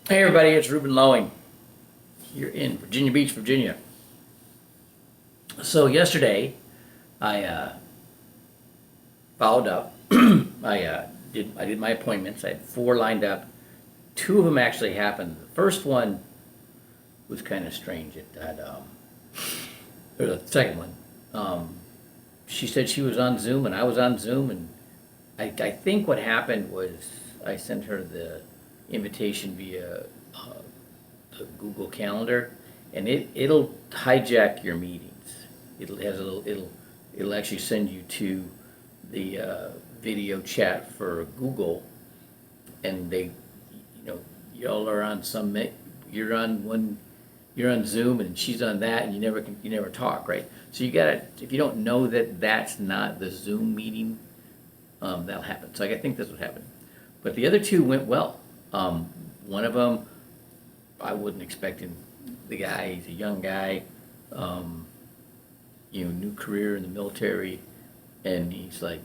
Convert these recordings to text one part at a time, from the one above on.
Hey everybody, it's Ruben Lowing here in Virginia Beach, Virginia. So yesterday I followed up. I did my appointments. I had four lined up. Two of them actually happened. The first one was kind of strange. It had or the second one. Um, she said she was on Zoom and I was on Zoom, and I think what happened was I sent her the invitation via the Google Calendar, and it'll hijack your meetings. It'll actually send you to the video chat for Google, and y'all are on you're on one, you're on Zoom and she's on that, and you never talk, right? So you gotta, if you don't know that that's not the Zoom meeting, that'll happen. So I think that's what happened. But the other two went well. One of them, I wasn't expecting. The guy, he's a young guy, um, new career in the military, and he's like,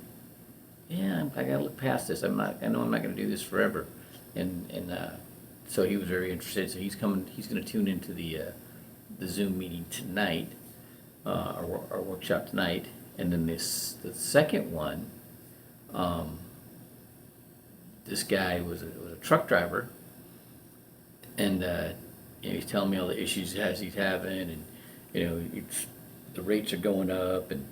"Yeah, I gotta look past this. I know I'm not gonna do this forever," and so he was very interested. So he's coming. He's gonna tune into the Zoom meeting tonight, our workshop tonight, and then the second one. Um, this guy was a truck driver, and he's telling me all the issues he's having, and the rates are going up, and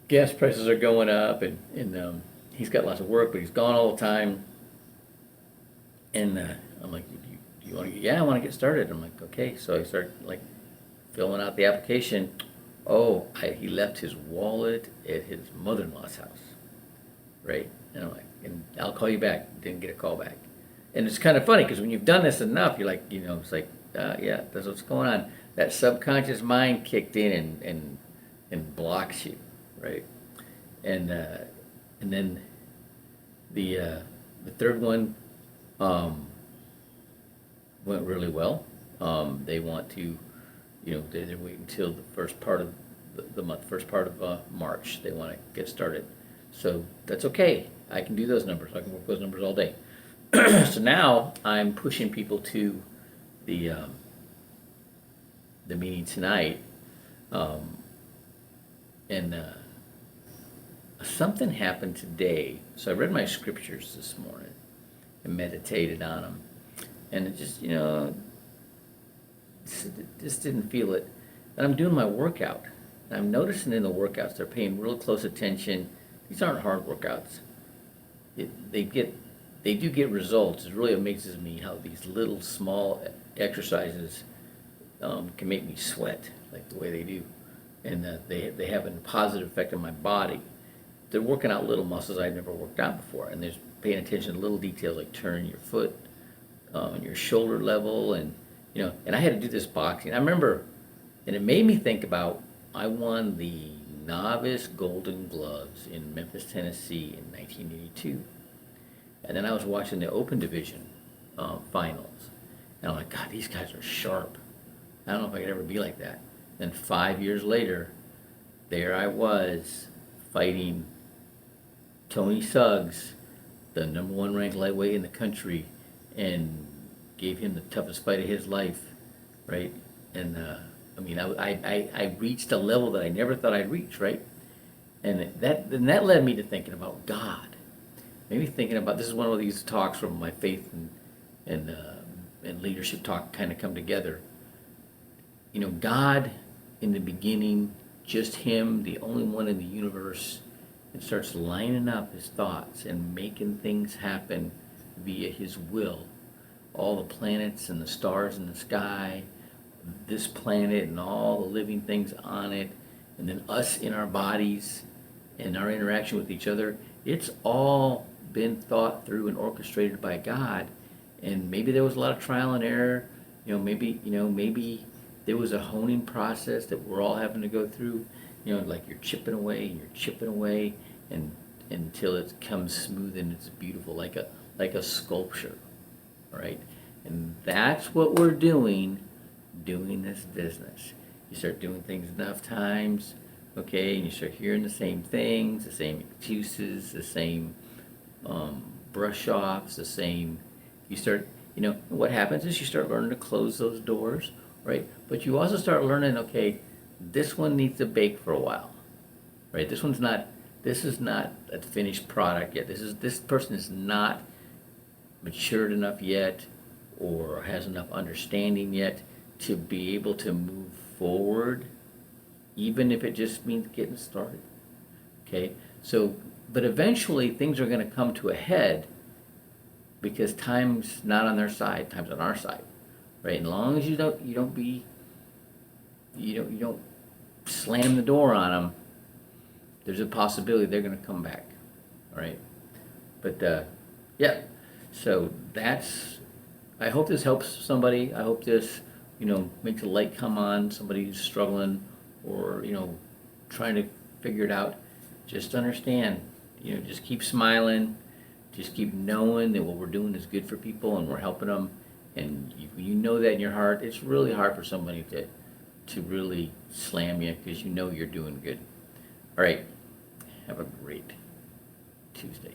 gas prices are going up, and he's got lots of work, but he's gone all the time. And I'm like, do you want to? Yeah, I want to get started. I'm like, okay. So I start like filling out the application. Oh, he left his wallet at his mother-in-law's house, right? And I'm like, and I'll call you back. Didn't get a call back. And it's kind of funny because when you've done this enough, you're like, it's like, yeah, that's what's going on. That subconscious mind kicked in and blocks you, right? And and then the third one um, went really well. They want to, they're waiting until the first part of the month, first part of March. They want to get started, so that's okay. I can do those numbers. I can work those numbers all day. So now I'm pushing people to the um, the meeting tonight, um, and something happened today. So I read my scriptures this morning and meditated on them, and it just didn't feel it. And I'm doing my workout, and I'm noticing in the workouts they're paying real close attention. These aren't hard workouts. It, they get they do get results. It really amazes me how these little small exercises can make me sweat like the way they do, and they have a positive effect on my body. They're working out little muscles I've never worked out before, and they're paying attention to little details like turning your foot, your shoulder level, and And I had to do this boxing. I remember, and it made me think about. I won the novice Golden Gloves in Memphis, Tennessee, in 1982, and then I was watching the Open Division finals, and I'm like, God, these guys are sharp. I don't know if I could ever be like that. Then 5 years later, there I was fighting Tony Suggs, the number one ranked lightweight in the country, and gave him the toughest fight of his life, right? And I mean, I reached a level that I never thought I'd reach, right? And that led me to thinking about God. Maybe thinking about, this is one of these talks from my faith and leadership talk kind of come together. God in the beginning, just Him, the only one in the universe, and starts lining up His thoughts and making things happen via His will. All the planets and the stars in the sky, this planet and all the living things on it, and then us in our bodies and our interaction with each other. It's all been thought through and orchestrated by God. And maybe there was a lot of trial and error. Maybe there was a honing process that we're all having to go through. Like you're chipping away and you're chipping away, and until it comes smooth and it's beautiful, like a sculpture, right? And that's what we're doing this business. You start doing things enough times, okay, and you start hearing the same things, the same excuses, the same brush offs, the same. You start You know, what happens is you start learning to close those doors, right? But you also start learning, okay, this one needs to bake for a while, right? This is not a finished product yet. This person is not matured enough yet or has enough understanding yet to be able to move forward, even if it just means getting started. Okay? So, but eventually things are going to come to a head because time's not on their side, time's on our side. Right? And as long as you don't slam the door on them, there's a possibility they're going to come back. All right? But yeah, so I hope this helps somebody. I hope this, makes a light come on somebody who's struggling or, trying to figure it out. Just understand, just keep smiling. Just keep knowing that what we're doing is good for people and we're helping them. And you know that in your heart. It's really hard for somebody to really slam you because you know you're doing good. All right. Have a great Tuesday.